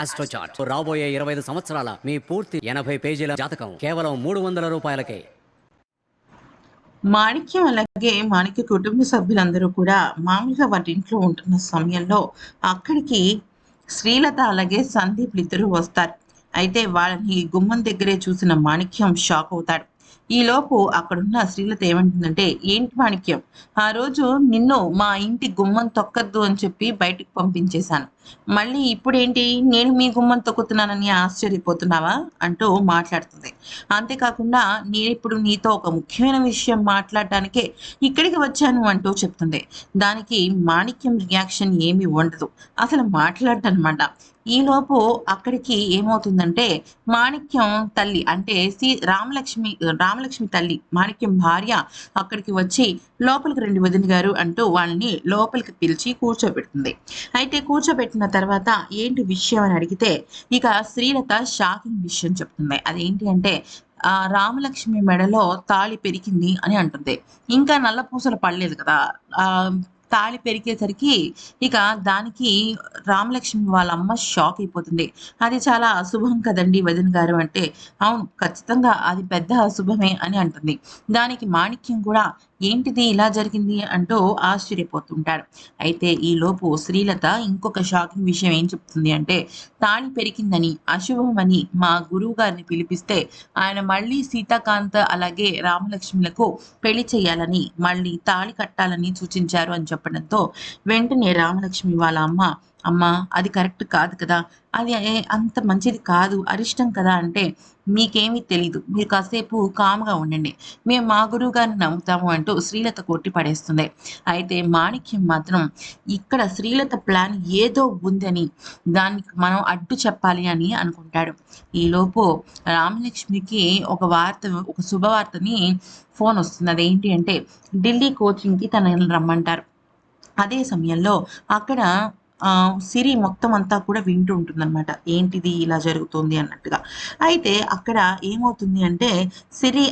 ఆస్ట్రోచార్ట్ రాబోయే 25 సంవత్సరాల మీ పూర్తి 80 పేజీల జాతకం కేవలం 300 రూపాయలకే. మాణిక్యం అలాగే మాణిక్య కుటుంబ సభ్యులందరూ కూడా మామూలుగా వాటి ఇంట్లో ఉంటున్న సమయంలో అక్కడికి శ్రీలత అలాగే సందీప్ ఇద్దరు వస్తారు. అయితే వాళ్ళని గుమ్మం దగ్గరే చూసిన మాణిక్యం షాక్ అవుతాడు. ఈలోపు అక్కడున్న శ్రీలత ఏమంటుందంటే, ఏంటి మాణిక్యం, ఆ రోజు నిన్ను మా ఇంటి గుమ్మం తొక్కద్దు అని చెప్పి బయటికి పంపించేశాను, మళ్ళీ ఇప్పుడేంటి నేను మీ గుమ్మం తొక్కుతున్నానని ఆశ్చర్యపోతున్నావా అంటూ మాట్లాడుతుంది. అంతేకాకుండా నేనిప్పుడు నీతో ఒక ముఖ్యమైన విషయం మాట్లాడడానికే ఇక్కడికి వచ్చాను అంటూ చెప్తుంది. దానికి మాణిక్యం రియాక్షన్ ఏమి ఉండదు, అసలు మాట్లాడటనమాట. ఈలోపు అక్కడికి ఏమవుతుందంటే, మాణిక్యం తల్లి అంటే రామలక్ష్మి తల్లి మాణిక్యం భార్య అక్కడికి వచ్చి లోపలికి రండి వదిన గారు అంటూ వాళ్ళని లోపలికి పిలిచి కూర్చోబెడుతుంది. అయితే కూర్చోబెట్టిన తర్వాత ఏంటి విషయం అని అడిగితే, ఇక శ్రీలత షాకింగ్ విషయం చెప్తుంది. అదేంటి అంటే, రామలక్ష్మి మెడలో తాళి పెరిగింది అని అంటుంది. ఇంకా నల్ల పూసలు పడలేదు కదా. ఆ తాళి పెరిగేసరికి ఇక దానికి రామలక్ష్మి వాళ్ళ అమ్మ షాక్ అయిపోతుంది. అది చాలా అశుభం కదండి వదిన గారు అంటే, అవును ఖచ్చితంగా అది పెద్ద అశుభమే అని అంటుంది. దానికి మాణిక్యం కూడా ఏంటిది ఇలా జరిగింది అంటూ ఆశ్చర్యపోతుంటాడు. అయితే ఈలోపు శ్రీలత ఇంకొక షాకింగ్ విషయం ఏం చెప్తుంది అంటే, తాళి పెరిగిందని అశుభమని మా గురువు గారిని పిలిపిస్తే ఆయన మళ్ళీ సీతాకాంత్ అలాగే రామలక్ష్మిలకు పెళ్లి చేయాలని మళ్ళీ తాళి కట్టాలని సూచించారు అని చెప్పడంతో వెంటనే రామలక్ష్మి వాళ్ళ అమ్మ అది కరెక్ట్ కాదు కదా, అది అంత మంచిది కాదు, అరిష్టం కదా అంటే, మీకేమీ తెలీదు, మీరు కాసేపు కామ్గా ఉండండి, మేము మా గురువు గారిని నమ్ముతాము అంటూ శ్రీలత కొట్టి పడేస్తుంది. అయితే మాణిక్యం మాత్రం ఇక్కడ శ్రీలత ప్లాన్ ఏదో ఉందని దానికి మనం అడ్డు చెప్పాలి అని అనుకుంటాడు. ఈలోపు రామలక్ష్మికి ఒక శుభవార్తని ఫోన్ వస్తుంది. అదేంటి అంటే, ఢిల్లీ కోచింగ్కి తనని రమ్మంటారు. అదే సమయంలో అక్కడ సిరి మొత్తం అంతా కూడా వింటూ ఉంటుందన్నమాట. ఏంటిది ఇలా జరుగుతుంది అన్నట్టుగా. అయితే అక్కడ ఏమవుతుంది అంటే, సిరి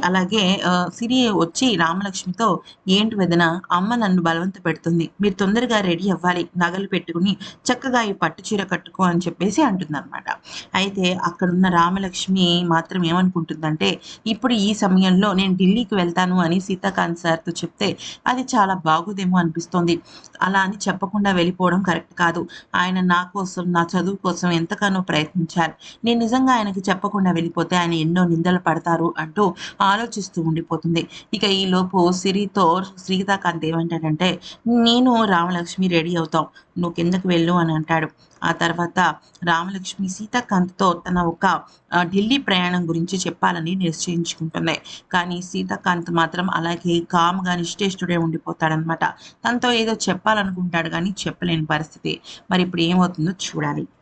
వచ్చి రామలక్ష్మితో, ఏంటి వదిన, అమ్మ నన్ను బలవంత పెడుతుంది, మీరు తొందరగా రెడీ అవ్వాలి, నగలు పెట్టుకుని చక్కగా ఈ పట్టు చీర కట్టుకో అని చెప్పేసి అంటుందన్నమాట. అయితే అక్కడున్న రామలక్ష్మి మాత్రం ఏమనుకుంటుందంటే, ఇప్పుడు ఈ సమయంలో నేను ఢిల్లీకి వెళ్తాను అని సీతాకాంత్ సార్తో చెప్తే అది చాలా బాగోదేమో అనిపిస్తోంది. అలా అని చెప్పకుండా వెళ్ళిపోవడం కరెక్ట్ కాదు. ఆయన నా కోసం, నా చదువు కోసం ఎంతగానో ప్రయత్నించారు. నేను నిజంగా ఆయనకి చెప్పకుండా వెళ్ళిపోతే ఆయన ఎన్నో నిందలు పడతారు అంటూ ఆలోచిస్తూ ఉండిపోతుంది. ఇక ఈలోపు సిరితో సీతాకాంత్ ఏమంటాడంటే, నేను రామలక్ష్మి రెడీ అవుతాం, నువ్వు కిందకు వెళ్ళు అని అంటాడు. ఆ తర్వాత రామలక్ష్మి సీతాకాంత్తో తన ఒక ఢిల్లీ ప్రయాణం గురించి చెప్పాలని నిశ్చయించుకుంటుంది. కానీ సీతాకాంత్ మాత్రం అలాగే కామ్గా నిశ్చేష్టుడే ఉండిపోతాడనమాట. తనతో ఏదో చెప్పాలనుకుంటాడు కానీ చెప్పలేని పరిస్థితి. మరి ఇప్పుడు ఏమవుతుందో చూడాలి.